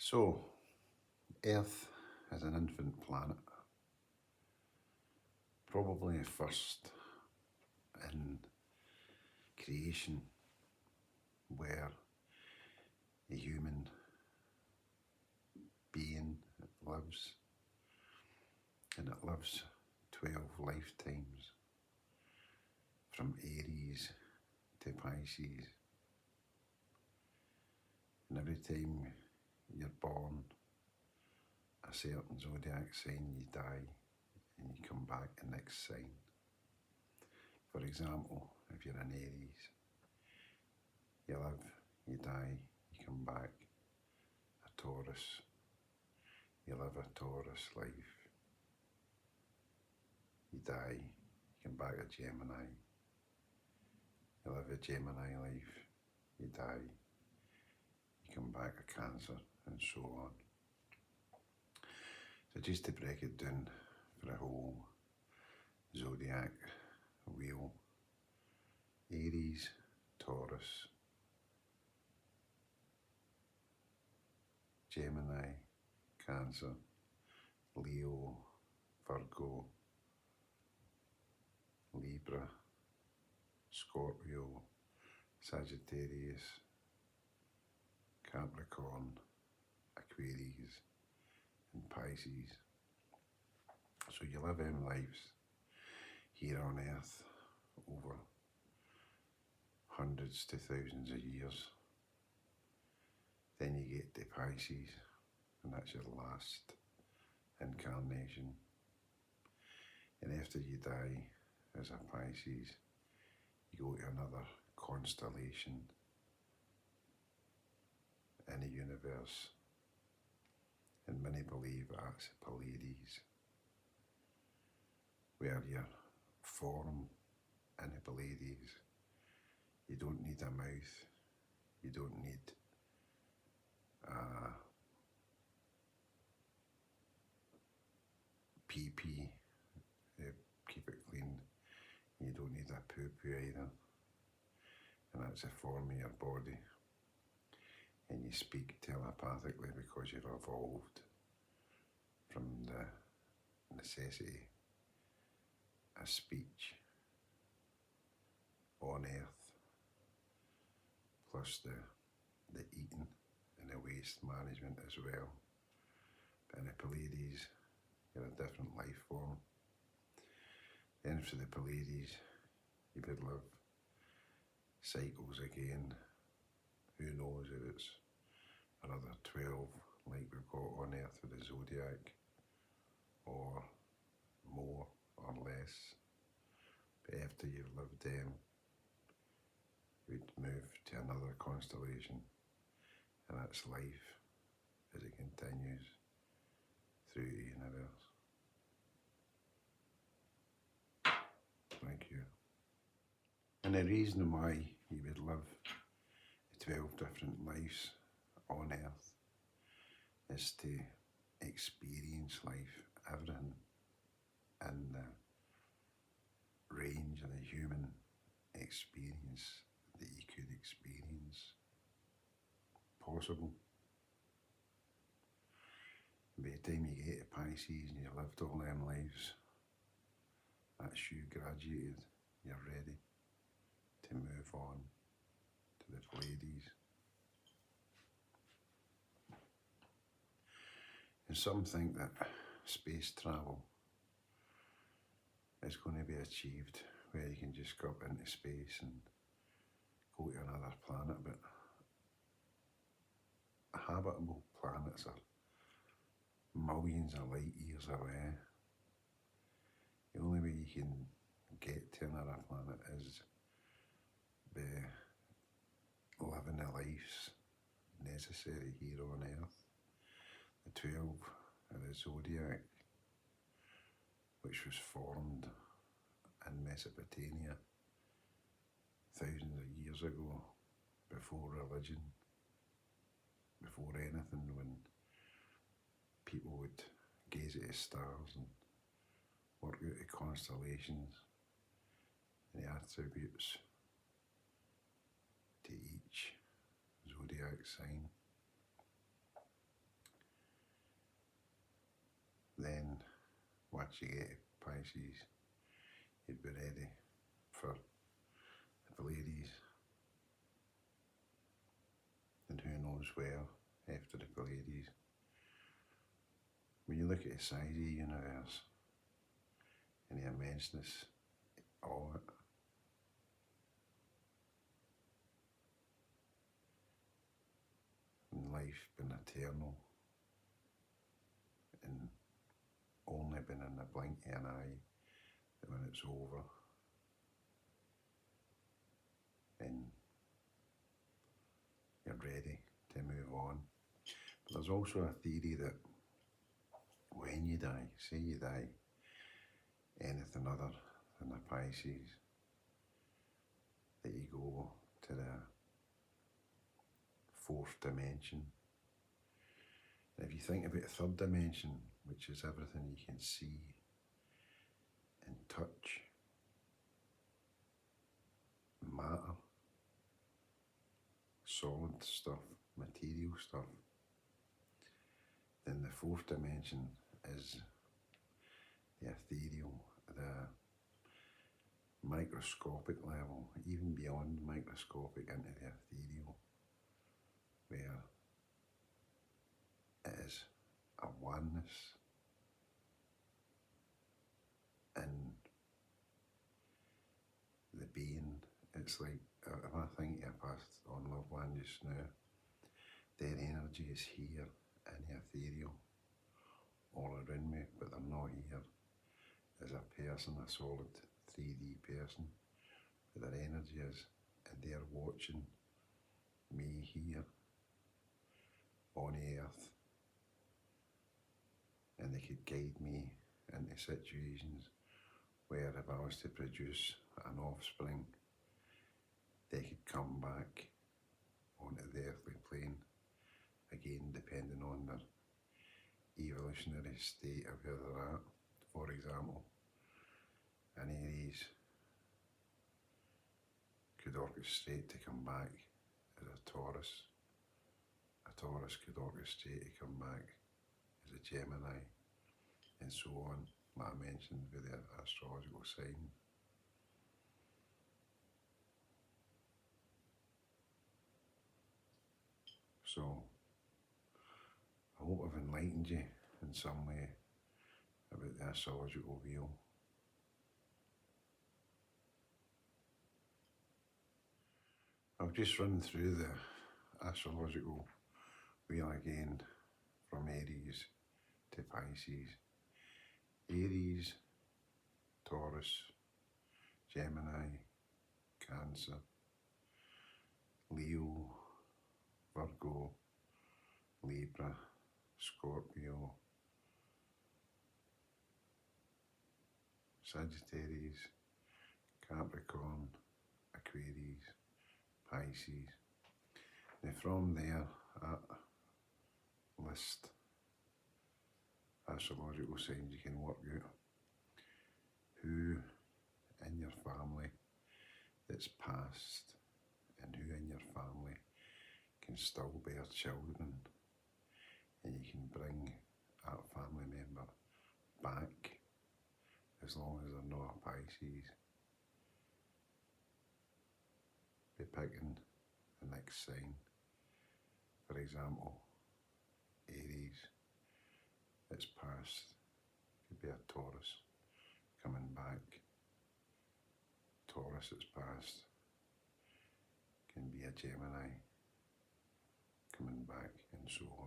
So, Earth is an infant planet, probably the first in creation where a human being lives, and it lives 12 lifetimes from Aries to Pisces. And every time you're born a certain zodiac sign, you die and you come back the next sign. For example, if you're an Aries, you live, you die, you come back. A Taurus, you live a Taurus life. You die, you come back a Gemini. You live a Gemini life, you die, you come back a Cancer, and so on. So just to break it down for a whole zodiac wheel: Aries, Taurus, Gemini, Cancer, Leo, Virgo, Libra, Scorpio, Sagittarius, Capricorn, Aquarius, and Pisces. So you live them lives here on Earth over hundreds to thousands of years. Then you get to Pisces, and that's your last incarnation. And after you die as a Pisces, you go to another constellation in the universe, and many believe that's Pleiades, where you're formed in the Pleiades. You don't need a mouth, you don't need pee-pee, keep it clean. You don't need a poo-poo either, and that's a form of your body. And you speak telepathically because you're evolved from the necessity of speech on Earth, plus the eating and the waste management as well. But in the Pleiades, you're a different life form. Then for the Pleiades, you would live cycles again. Who knows if it's another 12 like we've got on Earth with the Zodiac, or more or less. But after you've lived them, we'd move to another constellation, and that's life as it continues through the universe. Thank you. And the reason why you would live 12 different lives on Earth is to experience life, everything in the range of the human experience that you could experience possible. By the time you get to Pisces and you've lived all them lives, that's you graduated, you're ready to move on to the Pleiades. And some think that space travel is going to be achieved where you can just go up into space and go to another planet, but habitable planets are millions of light years away. The only way you can get to another planet is by living the lives necessary here on Earth. The 12 of the Zodiac, which was formed in Mesopotamia thousands of years ago, before religion, before anything, when people would gaze at the stars and work out the constellations and the attributes to each zodiac sign. once you get to Pisces, you'd be ready for the Pleiades, and who knows where after the Pleiades. When you look at the size of the universe and the immenseness of it, and life being eternal and only being in the blink of an eye, that when it's over and you're ready to move on. But there's also a theory that when you die, say you die anything other than a Pisces, that you go to the fourth dimension. And if you think about the third dimension, which is everything you can see and touch, matter, solid stuff, material stuff, then the fourth dimension is the ethereal, the microscopic level, even beyond microscopic into the ethereal, where it is a oneness in the being. It's like, if I think of a past on loved one just now, their energy is here in the ethereal, all around me, but they're not here as a person, a solid 3D person, but their energy is, and they're watching me here on earth, and they could guide me into situations where if I was to produce an offspring, they could come back onto the earthly plane, again depending on their evolutionary state of where they're at. For example, an Aries could orchestrate to come back as a Taurus could orchestrate to come back as a Gemini, and so on, like I mentioned with the astrological sign. So, I hope I've enlightened you in some way about the astrological wheel. I'll just run through the astrological wheel again, from Aries to Pisces. Aries, Taurus, Gemini, Cancer, Leo, Virgo, Libra, Scorpio, Sagittarius, Capricorn, Aquarius, Pisces. Now from there, that list astrological signs, you can work out who in your family that's passed and who in your family can still bear children, and you can bring that family member back as long as they're not a Pisces. Be picking the next sign. For example, Aries, it's past, could be a Taurus coming back. Taurus, it's past, can be a Gemini coming back, and so on.